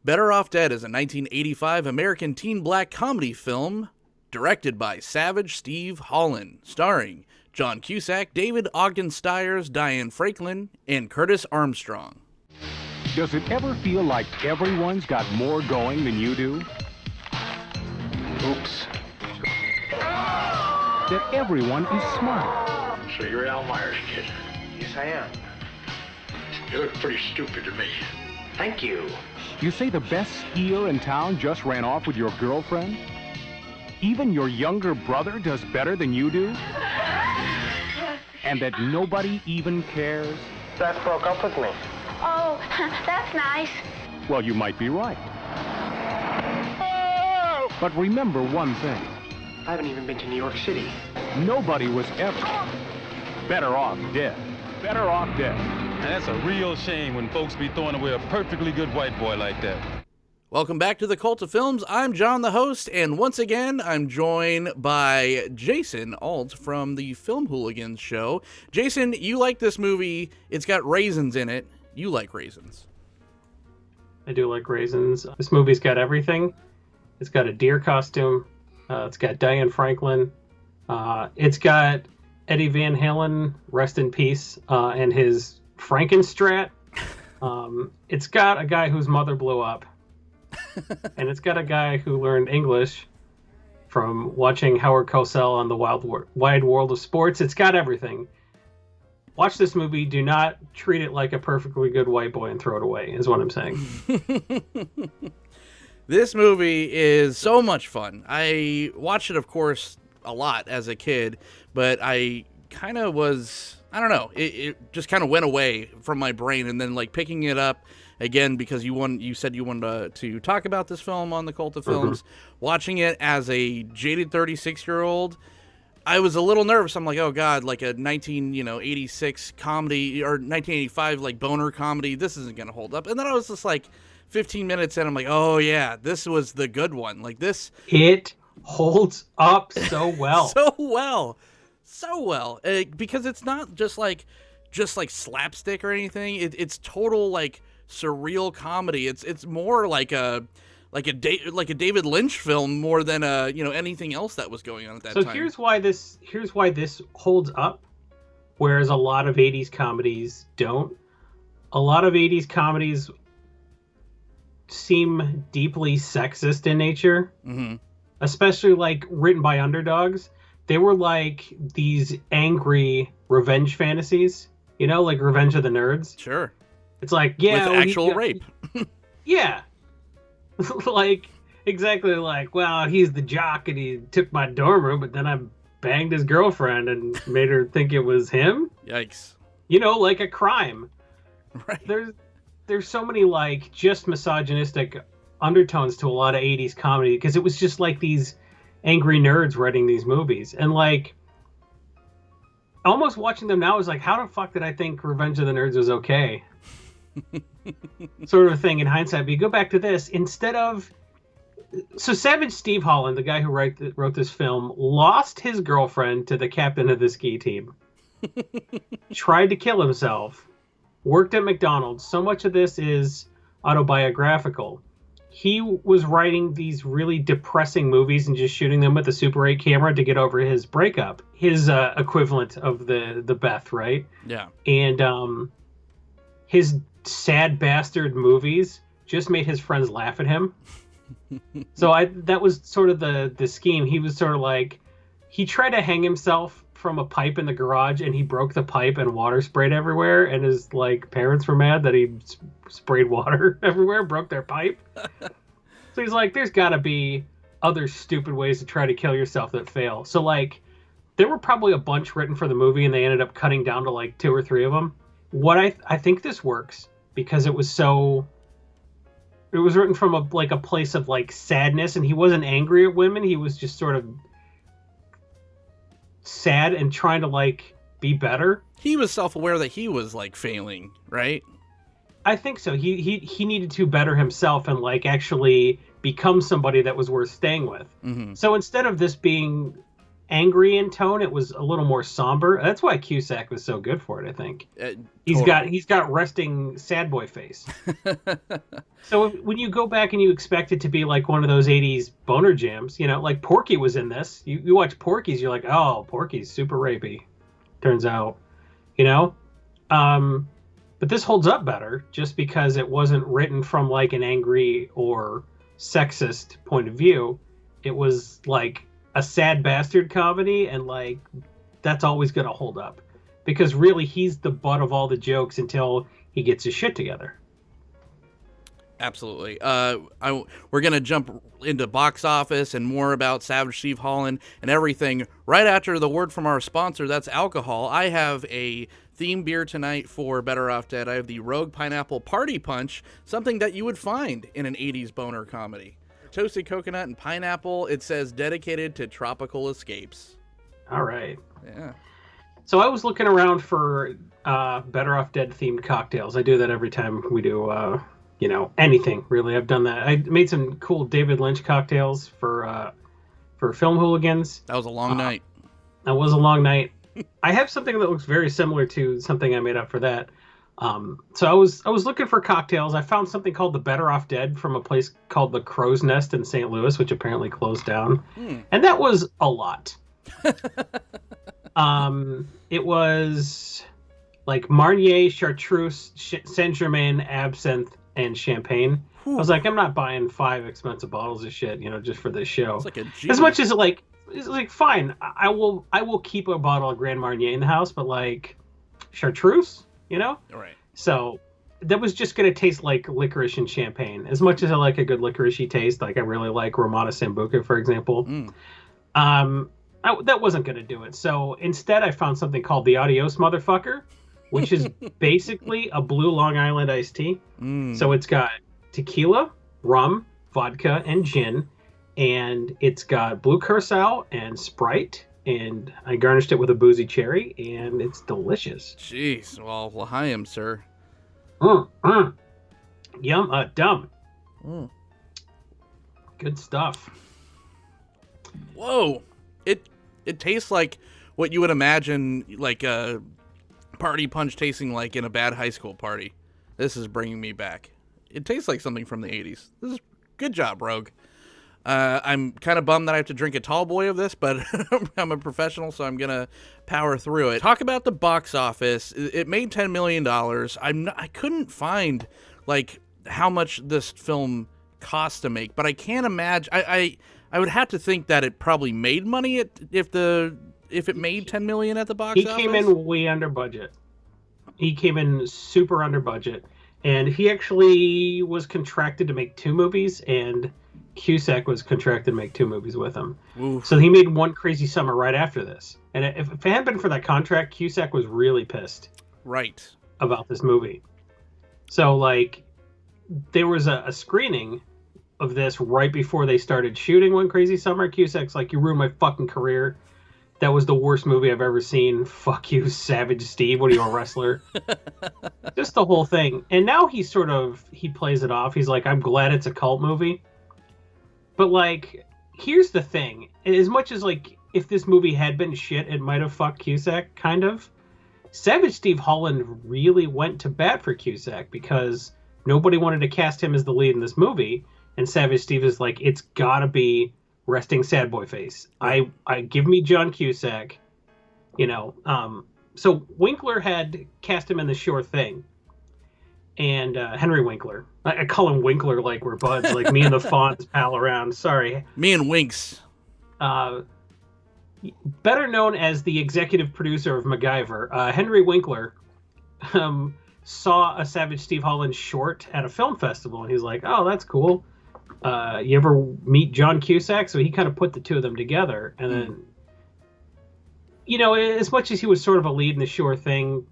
Better Off Dead is a 1985 American teen black comedy film directed by Savage Steve Holland, starring John Cusack, David Ogden Stiers, Diane Franklin, and Curtis Armstrong. Does it ever feel like everyone's got more going than you do? Oops. That everyone is smart? So you're Al Myers' kid? Yes, I am. You look pretty stupid to me. Thank you. You say the best skier in town just ran off with your girlfriend? Even your younger brother does better than you do? And that nobody even cares? Beth broke up with me. Oh, that's nice. Well, you might be right. But remember one thing. I haven't even been to New York City. Nobody was ever better off dead. Better off dead. And that's a real shame when folks be throwing away a perfectly good white boy like that. Welcome back to the Cult of Films. I'm John, the host, and once again, I'm joined by Jason Alt from the Film Hooligans show. Jason, you like this movie. It's got raisins in it. You like raisins. I do like raisins. This movie's got everything. It's got a deer costume. It's got Diane Franklin. It's got Eddie Van Halen, rest in peace, and his Frankenstrat. It's got a guy whose mother blew up. And it's got a guy who learned English from watching Howard Cosell on the Wide World of Sports. It's got everything. Watch this movie. Do not treat it like a perfectly good white boy and throw it away, is what I'm saying. This movie is so much fun. I watched it, of course, a lot as a kid, but I kind of was, I don't know, it just kind of went away from my brain, and then like picking it up again because you said you wanted to talk about this film on the Cult of Films. Watching it as a jaded 36-year-old, I was a little nervous. I'm like, oh god, like a 1986 comedy or 1985 like boner comedy. This isn't gonna hold up. And then I was just like 15 minutes in, I'm like, oh yeah, this was the good one. Like this, it holds up so well, so well, because it's not just like slapstick or anything. It's total like surreal comedy. It's more like a David Lynch film more than anything else that was going on at that time. So here's why this holds up, whereas a lot of 80s comedies don't. A lot of 80s comedies seem deeply sexist in nature, especially like written by underdogs. They were like these angry revenge fantasies, like Revenge of the Nerds. Sure. It's like, yeah, with actual rape. Yeah. Like, exactly like, well, he's the jock and he took my dorm room, but then I banged his girlfriend and made her think it was him. Yikes. Like a crime. Right. There's so many like just misogynistic undertones to a lot of 80s comedy because it was just like these angry nerds writing these movies. And like almost watching them now is like, how the fuck did I think Revenge of the Nerds was okay? Sort of a thing in hindsight. But you go back to this, instead of... So Savage Steve Holland, the guy who wrote this film, lost his girlfriend to the captain of the ski team. Tried to kill himself. Worked at McDonald's. So much of this is autobiographical. He was writing these really depressing movies and just shooting them with a Super 8 camera to get over his breakup. His equivalent of the Beth, right? Yeah. And his sad bastard movies just made his friends laugh at him. So that was sort of the scheme. He was sort of like, he tried to hang himself from a pipe in the garage and he broke the pipe and water sprayed everywhere, and his like parents were mad that he sprayed water everywhere, broke their pipe. So he's like, there's gotta be other stupid ways to try to kill yourself that fail. So like there were probably a bunch written for the movie and they ended up cutting down to like 2 or 3 of them. What I think this works because it was written from a place of like sadness, and he wasn't angry at women. He was just sort of sad and trying to like be better. He was self-aware that he was like failing, right? I think so. He needed to better himself and like actually become somebody that was worth staying with. So instead of this being angry in tone. It was a little more somber. That's why Cusack was so good for it, I think. He's got resting sad boy face. So when you go back and you expect it to be like one of those 80s boner jams, like Porky was in this. You watch Porky's, you're like, oh, Porky's super rapey. Turns out, but this holds up better just because it wasn't written from like an angry or sexist point of view. It was like a sad bastard comedy, and like that's always going to hold up because really he's the butt of all the jokes until he gets his shit together. Absolutely. We're going to jump into box office and more about Savage Steve Holland and everything right after the word from our sponsor. That's alcohol. I have a theme beer tonight for Better Off Dead. I have the Rogue Pineapple Party Punch, something that you would find in an 80s boner comedy. Toasted coconut and pineapple. It says dedicated to tropical escapes. All right. Yeah. So I was looking around for Better Off Dead themed cocktails. I do that every time we do anything really. I've done that. I made some cool David Lynch cocktails for Film Hooligans. That was a long night. That was a long night. I have something that looks very similar to something I made up for that. So I was looking for cocktails. I found something called the Better Off Dead from a place called the Crow's Nest in St. Louis, which apparently closed down. And that was a lot. It was like Marnier, Chartreuse, Saint-Germain, Absinthe, and Champagne. I was like, I'm not buying 5 expensive bottles of shit, just for this show. It's like a as much as it's like fine. I will keep a bottle of Grand Marnier in the house, but like Chartreuse, Right. So that was just going to taste like licorice and champagne. As much as I like a good licoricey taste, like I really like Ramada Sambuca, for example. That wasn't going to do it. So instead, I found something called the Adios Motherfucker, which is basically a blue Long Island iced tea. So it's got tequila, rum, vodka, and gin. And it's got blue curacao and Sprite. And I garnished it with a boozy cherry, and it's delicious. Jeez. Well, l'chaim, sir. Yum, dumb. Good stuff. Whoa. It tastes like what you would imagine like a party punch tasting like in a bad high school party. This is bringing me back. It tastes like something from the 80s. This is good job, Rogue. I'm kind of bummed that I have to drink a tall boy of this, but I'm a professional, so I'm going to power through it. Talk about the box office. It made $10 million. I couldn't find like how much this film cost to make, but I can't imagine. I would have to think that it probably made money if it made $10 million at the box office. He came in way under budget. He came in super under budget, and he actually was contracted to make 2 movies, and Cusack was contracted to make 2 movies with him. Oof. So he made One Crazy Summer right after this. And if it hadn't been for that contract, Cusack was really pissed. Right. About this movie. So, like, there was a screening of this right before they started shooting One Crazy Summer. Cusack's like, you ruined my fucking career. That was the worst movie I've ever seen. Fuck you, Savage Steve. What are you, a wrestler? Just the whole thing. And now he plays it off. He's like, I'm glad it's a cult movie. But, like, here's the thing. As much as, like, if this movie had been shit, it might have fucked Cusack, kind of. Savage Steve Holland really went to bat for Cusack because nobody wanted to cast him as the lead in this movie. And Savage Steve is like, it's gotta be resting sad boy face. I give me John Cusack, So Winkler had cast him in The Sure Thing. And Henry Winkler. I call him Winkler like we're buds, like me and the Fonz pal around. Sorry. Me and Winks. Better known as the executive producer of MacGyver, Henry Winkler saw a Savage Steve Holland short at a film festival, and he's like, oh, that's cool. You ever meet John Cusack? So he kind of put the two of them together. And then, as much as he was sort of a lead in The Sure Thing,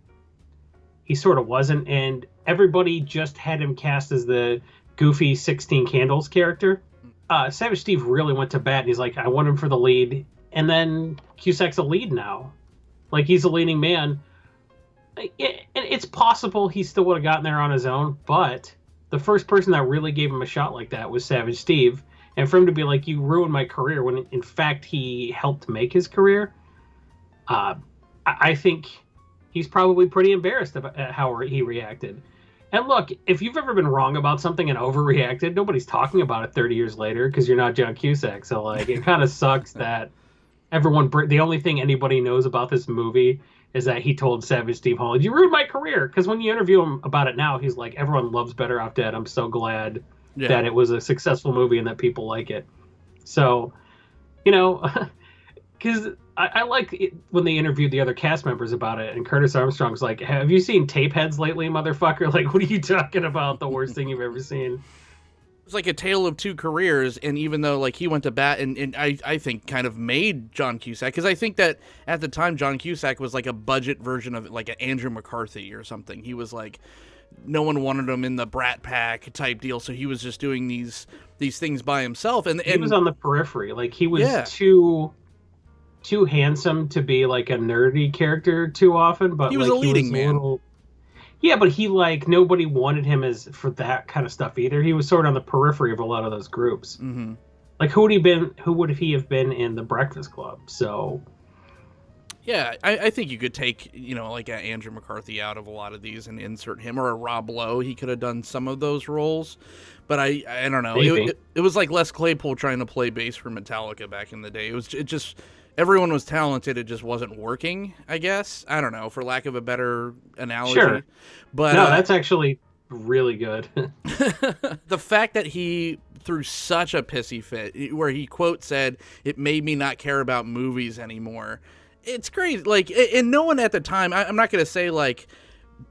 he sort of wasn't. And everybody just had him cast as the goofy 16 Candles character. Savage Steve really went to bat, and he's like, I want him for the lead. And then Cusack's a lead now. Like, he's a leading man. It's possible he still would have gotten there on his own, but the first person that really gave him a shot like that was Savage Steve. And for him to be like, you ruined my career, when in fact he helped make his career, I think he's probably pretty embarrassed about how he reacted. And look, if you've ever been wrong about something and overreacted, nobody's talking about it 30 years later because you're not John Cusack. So, like, it kind of sucks that the only thing anybody knows about this movie is that he told Savage Steve Holland, you ruined my career. Because when you interview him about it now, he's like, everyone loves Better Off Dead. I'm so glad that it was a successful movie and that people like it. So, you know, because I like it when they interviewed the other cast members about it, and Curtis Armstrong's like, have you seen Tape Heads lately, motherfucker? Like, what are you talking about? The worst thing you've ever seen. It's like a tale of two careers, and even though like he went to bat and I think kind of made John Cusack, because I think that at the time John Cusack was like a budget version of like an Andrew McCarthy or something. He was like, no one wanted him in the Brat Pack type deal, so he was just doing these things by himself. And he was on the periphery. Like, he was too handsome to be like a nerdy character too often, but he was like, a leading man. Yeah, but he like nobody wanted him as for that kind of stuff either. He was sort of on the periphery of a lot of those groups. Mm-hmm. Like, who would he have been in the Breakfast Club? So yeah, I think you could take, you know, like an Andrew McCarthy out of a lot of these and insert him, or a Rob Lowe. He could have done some of those roles, but I don't know. It was like Les Claypool trying to play bass for Metallica back in the day. It just everyone was talented. It just wasn't working, I guess. I don't know, for lack of a better analogy. Sure. But no, that's actually really good. The fact that he threw such a pissy fit, where he quote said, "It made me not care about movies anymore." It's crazy. Like, and no one at the time, I'm not going to say like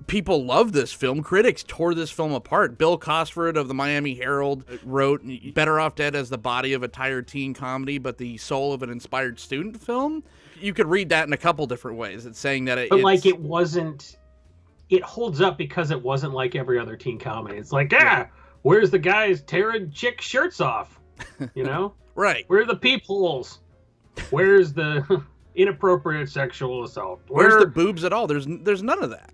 people love this film. Critics tore this film apart. Bill Cosford of the Miami Herald wrote Better Off Dead as the body of a tired teen comedy, but the soul of an inspired student film. You could read that in a couple different ways. It's saying that it holds up because it wasn't like every other teen comedy. It's like, where's the guys tearing chick shirts off? You know? Right. Where are the peepholes? Where's the inappropriate sexual assault? Where's the boobs at all? There's none of that.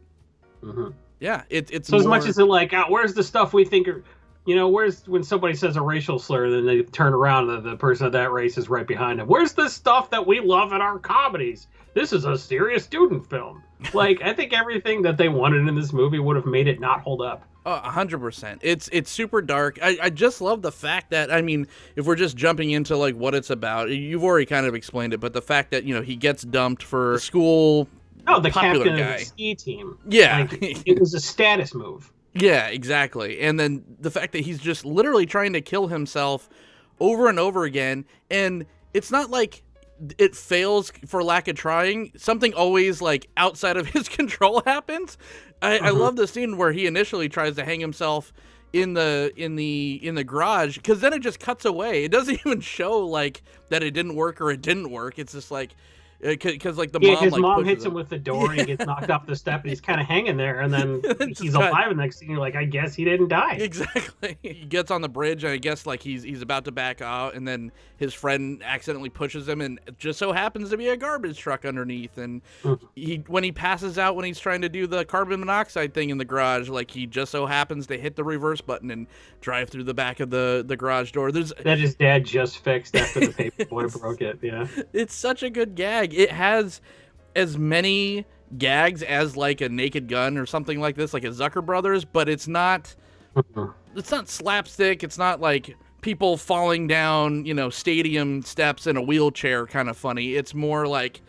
Mm-hmm. Yeah, it's so more... as much as it like, where's the stuff we think are, you know, where's when somebody says a racial slur, then they turn around and the person of that race is right behind them. Where's the stuff that we love in our comedies? This is a serious student film. Like, I think everything that they wanted in this movie would have made it not hold up. 100%. It's super dark. I just love the fact that, I mean, if we're just jumping into like what it's about, you've already kind of explained it, but the fact that, you know, he gets dumped for school. Oh, the captain guy of the ski team. Yeah. Like, it was a status move. Yeah, exactly. And then the fact that he's just literally trying to kill himself over and over again. And it's not like it fails for lack of trying. Something always like outside of his control happens. I love the scene where he initially tries to hang himself in the garage, because then it just cuts away. It doesn't even show like that it didn't work or it didn't work. It's just like, because like the mom, his like, mom hits him with the door and he gets knocked off the step and he's kind of hanging there, and then he's alive, and next thing you're like, I guess he didn't die. Exactly. He gets on the bridge and I guess like he's about to back out, and then his friend accidentally pushes him, and it just so happens to be a garbage truck underneath, and when he passes out when he's trying to do the carbon monoxide thing in the garage, like he just so happens to hit the reverse button and drive through the back of the garage door. That his dad just fixed after the paper boy broke it. Yeah, it's such a good gag. It has as many gags as like a Naked Gun or something like this, like a Zucker Brothers, but it's not slapstick. It's not like people falling down, you know, stadium steps in a wheelchair kind of funny. It's more like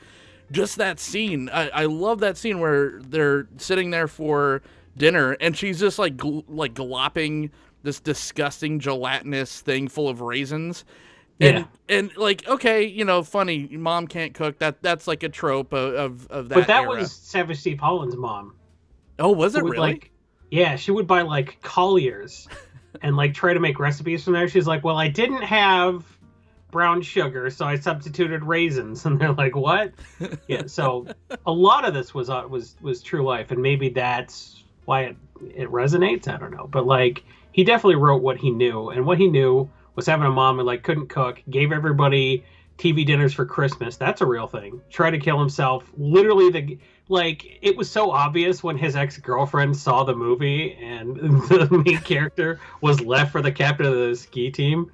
just that scene. I love that scene where they're sitting there for dinner and she's just like glopping this disgusting gelatinous thing full of raisins. And like, okay, you know, funny, mom can't cook. That's like a trope of that. But that era. was Savage Steve Holland's mom. Oh, was it really? Like, yeah, she would buy like Collier's and like try to make recipes from there. She's like, well, I didn't have brown sugar, so I substituted raisins. And they're like, what? Yeah. So a lot of this was true life, and maybe that's why it resonates. I don't know, but like he definitely wrote what he knew, and what he knew was having a mom who like couldn't cook, gave everybody TV dinners for Christmas. That's a real thing. Tried to kill himself. Literally, it was so obvious when his ex-girlfriend saw the movie and the main character was left for the captain of the ski team.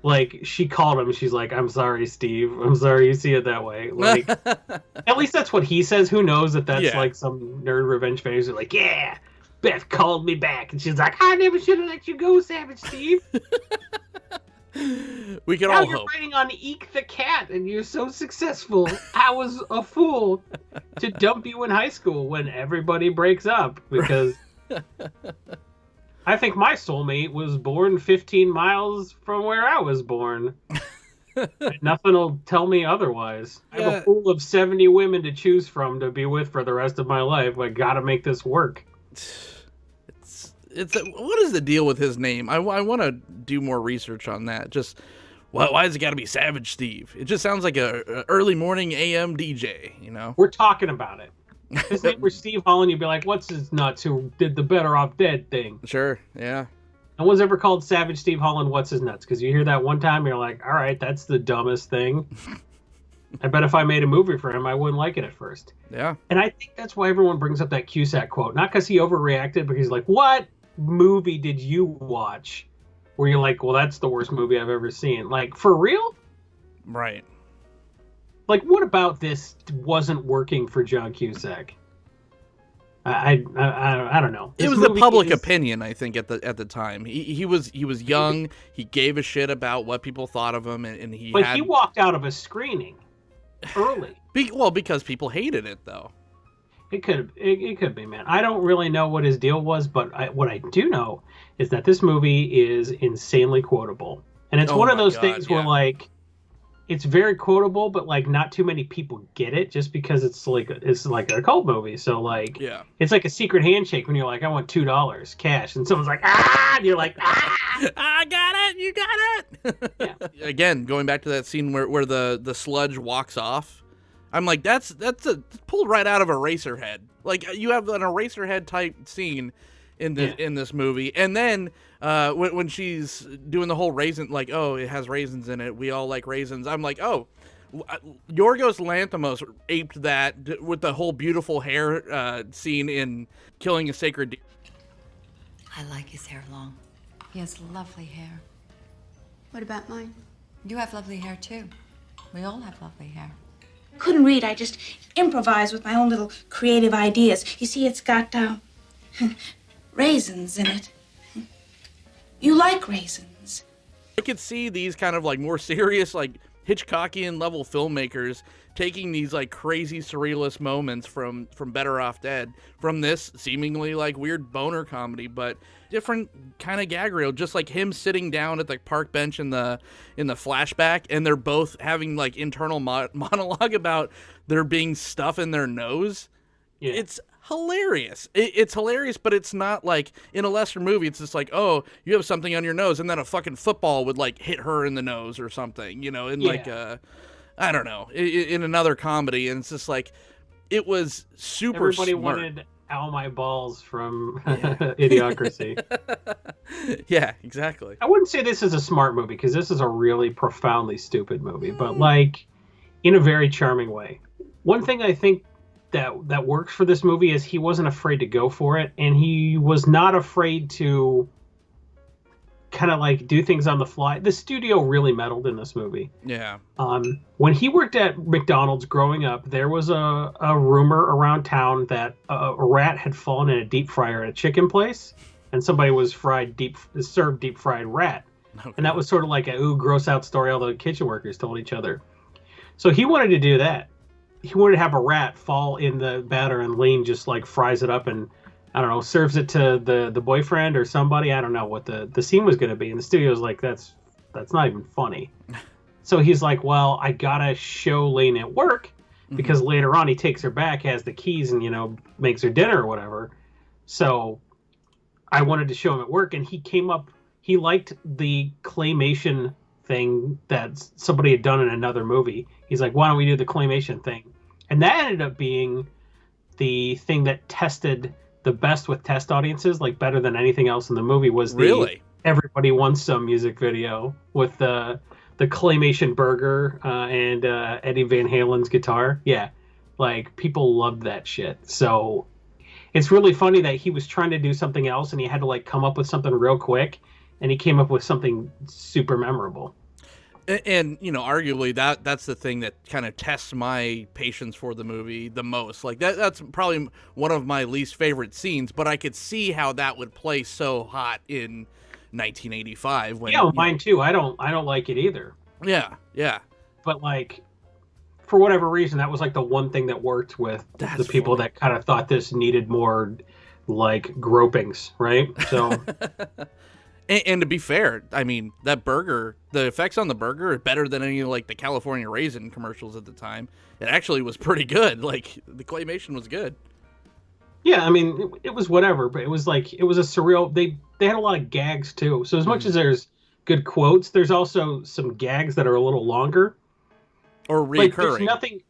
Like, she called him. She's like, I'm sorry, Steve. I'm sorry you see it that way. Like, at least that's what he says. Who knows if that's like some nerd revenge fan who's like, yeah, Beth called me back. And she's like, I never should have let you go, Savage Steve. We can now all you're hope. writing on Eek the Cat, and you're so successful. I was a fool to dump you in high school when everybody breaks up, because I think my soulmate was born 15 miles from where I was born. Nothing will tell me otherwise. I have a pool of 70 women to choose from to be with for the rest of my life. I gotta make this work. What is the deal with his name? I want to do more research on that. Just why has it got to be Savage Steve? It just sounds like a early morning AM DJ, you know? We're talking about it. If his name were Steve Holland, you'd be like, what's his nuts who did the Better Off Dead thing? Sure, yeah. No one's ever called Savage Steve Holland what's his nuts, because you hear that one time, you're like, all right, that's the dumbest thing. I bet if I made a movie for him, I wouldn't like it at first. Yeah. And I think that's why everyone brings up that Cusack quote. Not because he overreacted, but he's like, what movie did you watch where you're like, well, that's the worst movie I've ever seen? Like, for real? Right. Like, what about this wasn't working for John Cusack? I don't know. It was the public opinion, I think, at the time. He was young. He gave a shit about what people thought of him, and he walked out of a screening early. Because people hated it, though. It could be, man. I don't really know what his deal was, but what I do know is that this movie is insanely quotable, and it's one of those things where like it's very quotable, but like not too many people get it just because it's like a cult movie. So like, it's like a secret handshake when you're like, I want $2 cash, and someone's like, ah, and you're like, ah, I got it, you got it. Yeah. Again, going back to that scene where the sludge walks off. I'm like, that's pulled right out of Eraserhead. Like, you have an Eraserhead type scene in this movie, and then when she's doing the whole raisin, like, oh, it has raisins in it. We all like raisins. I'm like, oh, Yorgos Lanthimos aped that with the whole beautiful hair scene in Killing a Sacred Deer. I like his hair long. He has lovely hair. What about mine? You have lovely hair too. We all have lovely hair. Couldn't read. I just improvised with my own little creative ideas. You see, it's got raisins in it. You like raisins. I could see these kind of like more serious, like Hitchcockian level filmmakers taking these like crazy surrealist moments from Better Off Dead, from this seemingly like weird boner comedy, but different kind of gag reel, just like him sitting down at the park bench in the flashback, and they're both having like internal monologue about there being stuff in their nose. Yeah. It's hilarious. It's hilarious, but it's not like in a lesser movie. It's just like, oh, you have something on your nose, and then a fucking football would like hit her in the nose or something, you know, in like I don't know, in another comedy, and it's just like it was super. Everybody wanted Ow My Balls from Idiocracy. Yeah, exactly. I wouldn't say this is a smart movie, because this is a really profoundly stupid movie, but like in a very charming way. One thing I think that works for this movie is he wasn't afraid to go for it, and he was not afraid to kind of like do things on the fly. The studio really meddled in this movie. Yeah. When he worked at McDonald's growing up, there was a rumor around town that a rat had fallen in a deep fryer at a chicken place, and somebody was served deep fried rat. Okay. And that was sort of like a gross out story all the kitchen workers told each other. So he wanted to do that. He wanted to have a rat fall in the batter, and Lane just like fries it up and, I don't know, serves it to the boyfriend or somebody. I don't know what the scene was going to be. And the studio's like, that's not even funny. So he's like, well, I gotta show Lane at work, because later on he takes her back, has the keys, and, you know, makes her dinner or whatever. So I wanted to show him at work, and he liked the claymation thing that somebody had done in another movie. He's like, why don't we do the claymation thing? And that ended up being the thing that tested the best with test audiences, like better than anything else in the movie, was the Everybody Wants Some music video with the claymation burger and Eddie Van Halen's guitar. Yeah, like people loved that shit. So it's really funny that he was trying to do something else, and he had to like come up with something real quick, and he came up with something super memorable. And you know, arguably that's the thing that kind of tests my patience for the movie the most. Like that's probably one of my least favorite scenes, but I could see how that would play so hot in 1985 when mine too. I don't like it either. Yeah. But like, for whatever reason, that was like the one thing that worked with the people that kind of thought this needed more like gropings, right? So and to be fair, I mean, that burger, the effects on the burger are better than any like the California Raisin commercials at the time. It actually was pretty good. Like the claymation was good. Yeah, I mean, it was whatever, but it was like, it was a surreal, they had a lot of gags too. So as much as there's good quotes, there's also some gags that are a little longer. Or recurring. Like,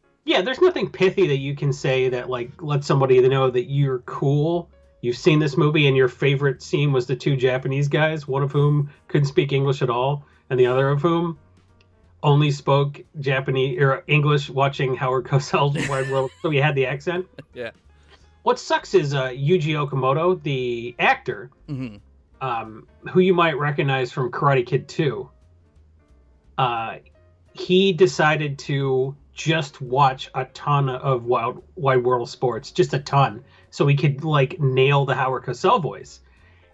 there's nothing pithy that you can say that like let somebody know that you're cool. You've seen this movie and your favorite scene was the two Japanese guys, one of whom couldn't speak English at all, and the other of whom only spoke Japanese or English watching Howard Cosell's Wide World, so he had the accent. Yeah. What sucks is Yuji Okamoto, the actor, who you might recognize from Karate Kid 2. He decided to just watch a ton of Wide World Sports, just a ton, so he could like nail the Howard Cosell voice.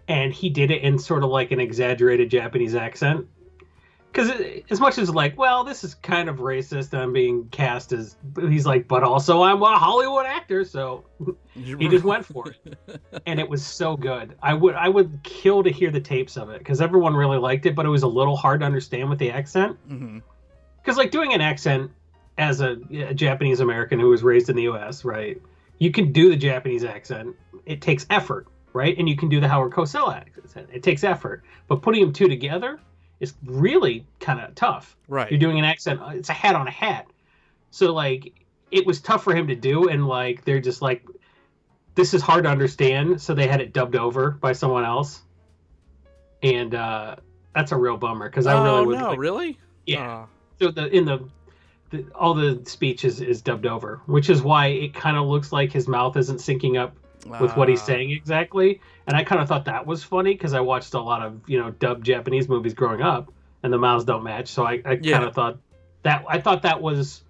And he did it in sort of like an exaggerated Japanese accent. Because as much as like, well, this is kind of racist, I'm being cast as, he's like, but also I'm a Hollywood actor, so he just went for it. And it was so good. I would kill to hear the tapes of it, because everyone really liked it, but it was a little hard to understand with the accent. Because like doing an accent as a Japanese American who was raised in the U.S., right? You can do the Japanese accent. It takes effort, right? And you can do the Howard Cosell accent. It takes effort. But putting them two together is really kind of tough. Right. You're doing an accent. It's a hat on a hat. So like it was tough for him to do. And like they're just like, this is hard to understand. So they had it dubbed over by someone else. And that's a real bummer because I really would. Oh, no, really? Yeah. So all the speech is dubbed over, which is why it kind of looks like his mouth isn't syncing up with what he's saying exactly. And I kind of thought that was funny because I watched a lot of dubbed Japanese movies growing up, and the mouths don't match. So I kind of thought that was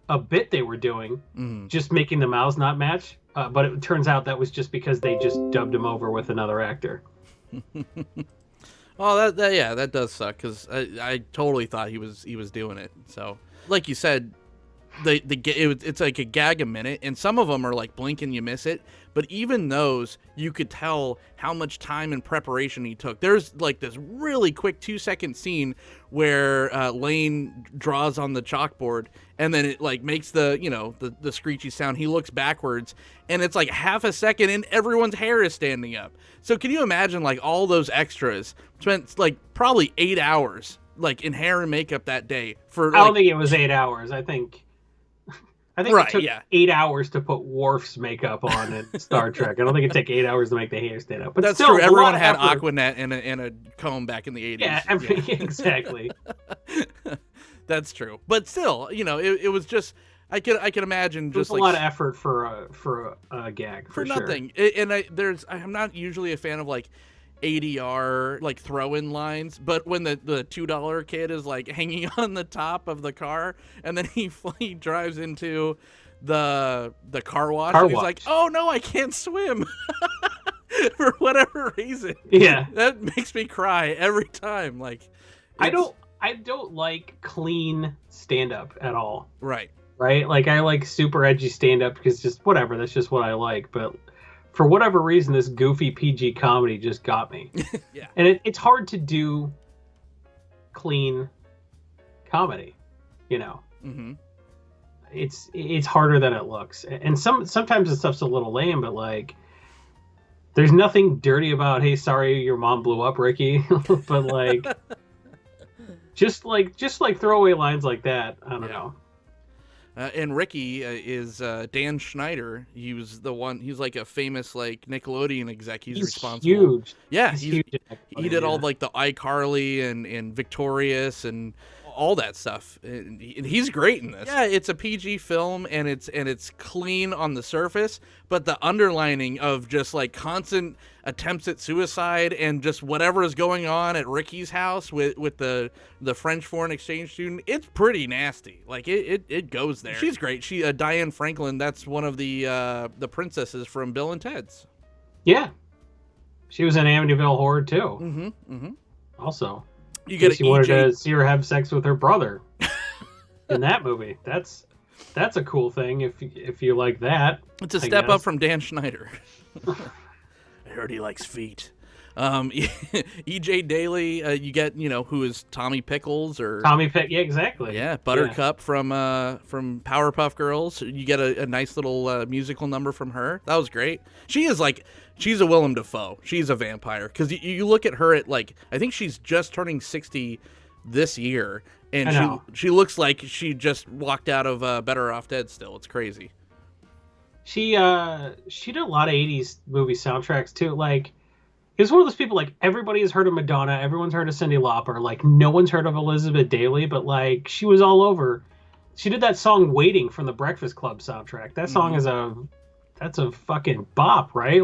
a bit they were doing, just making the mouths not match. But it turns out that was just because they just dubbed him over with another actor. Well, that does suck because I totally thought he was doing it. So, like you said, it's like a gag a minute, and some of them are like blink and you miss it. But even those, you could tell how much time and preparation he took. There's like this really quick 2-second scene where Lane draws on the chalkboard, and then it like makes the screechy sound. He looks backwards, and it's like half a second, and everyone's hair is standing up. So can you imagine like all those extras spent like probably 8 hours like in hair and makeup that day for? I don't think it was 8 hours. I think right, it took 8 hours to put Worf's makeup on in Star Trek. I don't think it took 8 hours to make the hair stand up. But that's still, true. Everyone had Aquanet and a comb back in the 80s. Yeah, exactly. That's true. But still, it was just I could imagine just a lot of effort for a gag for sure. Nothing. And I'm not usually a fan of like ADR like throw-in lines, but when the $2 kid is like hanging on the top of the car and then he drives into the car wash and he's like, oh no, I can't swim. For whatever reason. Yeah, that makes me cry every time. Like I don't like clean stand-up at all. Right, like I like super edgy stand-up because just whatever, that's just what I like. But for whatever reason, this goofy PG comedy just got me. Yeah. And it's hard to do clean comedy, It's harder than it looks. And sometimes the stuff's a little lame, but like there's nothing dirty about, hey, sorry your mom blew up, Ricky. But like just throwaway lines like that, I don't know. And Ricky is Dan Schneider. He was the one. He's like a famous like Nickelodeon exec. He's responsible. Huge. Yeah, he's huge. He did all like the iCarly and Victorious and all that stuff. And he's great in this. Yeah, it's a PG film, and it's clean on the surface, but the underlining of just like constant attempts at suicide and just whatever is going on at Ricky's house with the French foreign exchange student, it's pretty nasty. Like it goes there. She's great. She Diane Franklin. That's one of the princesses from Bill and Ted's. Yeah, she was in Amityville Horror too. Also, you get she wanted to see her have sex with her brother in that movie. That's a cool thing if you like that. It's a step up from Dan Schneider. I heard he likes feet. E.J. Daly, you get, who is Tommy Pickles or yeah, exactly. Yeah, Buttercup from Powerpuff Girls. You get a nice little musical number from her. That was great. She's a Willem Dafoe. She's a vampire because you look at her at I think she's just turning 60 this year, and she looks like she just walked out of Better Off Dead. Still, it's crazy. She did a lot of 80s movie soundtracks too. He's one of those people, everybody has heard of Madonna, everyone's heard of Cyndi Lauper, no one's heard of Elizabeth Daily, but she was all over. She did that song "Waiting" from the Breakfast Club soundtrack. That song is that's a fucking bop, right?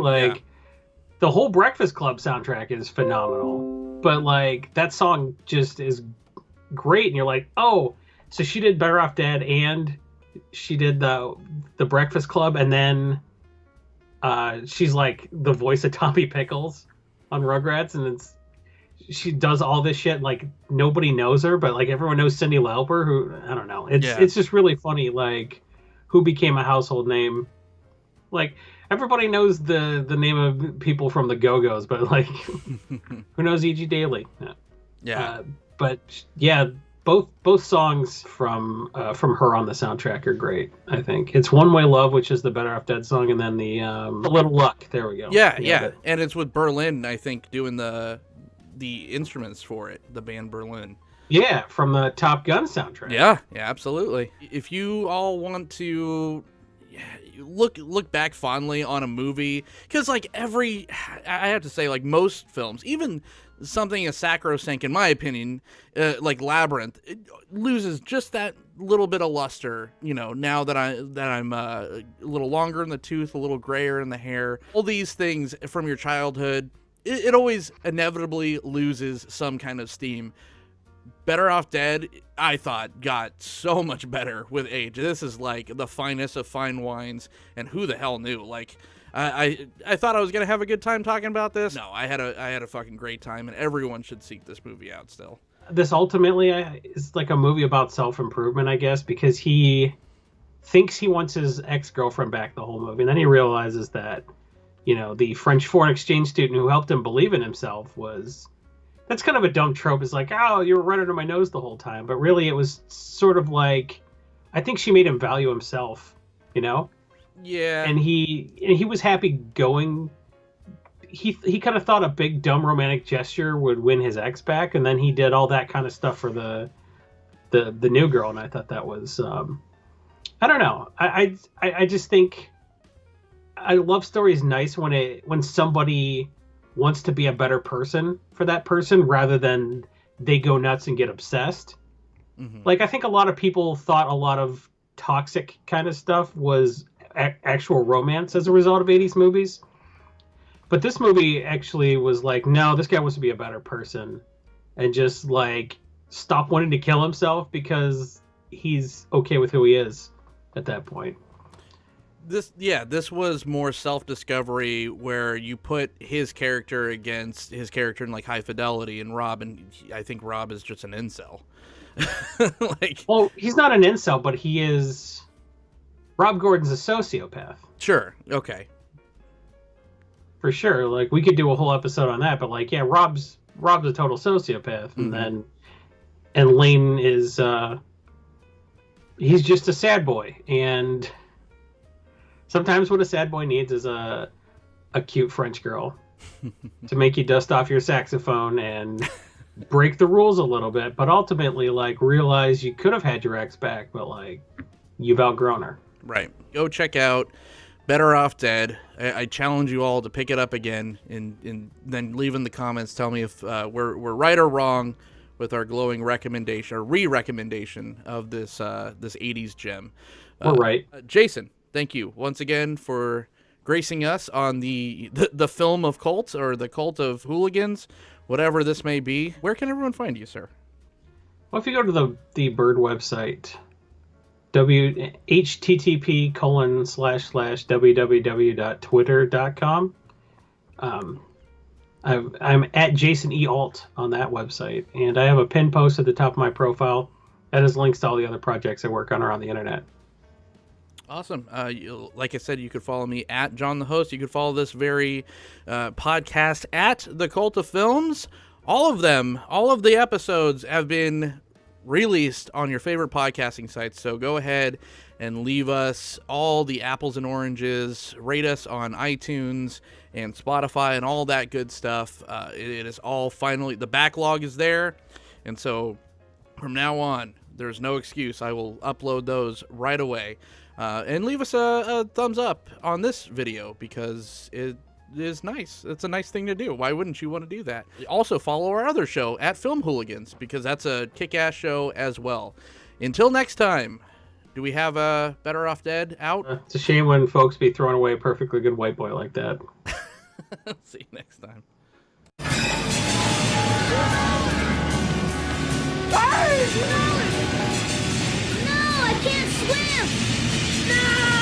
The whole Breakfast Club soundtrack is phenomenal, but that song just is great, and you're like, oh, so she did Better Off Dead and she did the Breakfast Club, and then she's the voice of Tommy Pickles on Rugrats, and she does all this shit nobody knows her, but everyone knows Cyndi Lauper, who I don't know. It's just really funny who became a household name. Everybody knows the name of people from the Go-Go's, but who knows E.G. Daly? Yeah. But yeah, both songs from her on the soundtrack are great. I think it's "One Way Love," which is the Better Off Dead song, and then the "Little Luck." There we go. Yeah. And it's with Berlin, I think, doing the instruments for it. The band Berlin. Yeah, from the Top Gun soundtrack. Yeah, absolutely. If you all want to look back fondly on a movie, because I have to say, most films, even something as sacrosanct in my opinion, like Labyrinth, it loses just that little bit of luster, now that I'm a little longer in the tooth, a little grayer in the hair. All these things from your childhood, it always inevitably loses some kind of steam. Better Off Dead, I thought, got so much better with age. This is the finest of fine wines, and who the hell knew? I thought I was gonna have a good time talking about this. No, I had a fucking great time, and everyone should seek this movie out still. This ultimately is a movie about self-improvement, I guess, because he thinks he wants his ex-girlfriend back the whole movie, and then he realizes that, the French foreign exchange student who helped him believe in himself was... That's kind of a dumb trope. It's oh, you were right under my nose the whole time. But really, it was sort of I think she made him value himself, Yeah. And he was happy going. He kind of thought a big dumb romantic gesture would win his ex back, and then he did all that kind of stuff for the new girl, and I thought that was I don't know. I just think a love story is nice when somebody wants to be a better person for that person rather than they go nuts and get obsessed. Mm-hmm. I think a lot of people thought a lot of toxic kind of stuff was actual romance as a result of 80s movies. But this movie actually was no, this guy wants to be a better person and just stop wanting to kill himself because he's okay with who he is at that point. This was more self-discovery where you put his character against his character in High Fidelity and Rob, and I think Rob is just an incel. Well, he's not an incel, but he is... Rob Gordon's a sociopath. Sure, okay. For sure, we could do a whole episode on that, but Rob's a total sociopath, mm-hmm. and Lane is he's just a sad boy, and sometimes what a sad boy needs is a cute French girl to make you dust off your saxophone and break the rules a little bit, but ultimately realize you could have had your ex back, but you've outgrown her. Right. Go check out Better Off Dead. I challenge you all to pick it up again and then leave in the comments. Tell me if we're right or wrong with our glowing recommendation or re-recommendation of this this 80s gem. We're right. Jason, thank you once again for gracing us on the film of Cult, or the Cult of Hooligans, whatever this may be. Where can everyone find you, sir? Well, if you go to the Bird website, http://www.twitter.com. I'm at Jason E. Alt on that website, and I have a pin post at the top of my profile that has links to all the other projects I work on around the internet. Awesome. Like I said, you could follow me at John the Host. You could follow this very podcast at The Cult of Films. All of them, all of the episodes have been released on your favorite podcasting sites. So go ahead and leave us all the apples and oranges. Rate us on iTunes and Spotify and all that good stuff. It is all finally, the backlog is there. And so from now on, there's no excuse. I will upload those right away. And leave us a thumbs up on this video, because it is nice. It's a nice thing to do. Why wouldn't you want to do that? Also, follow our other show at Film Hooligans, because that's a kick-ass show as well. Until next time, do we have a Better Off Dead out? It's a shame when folks be throwing away a perfectly good white boy like that. See you next time. No, I can't swim! No!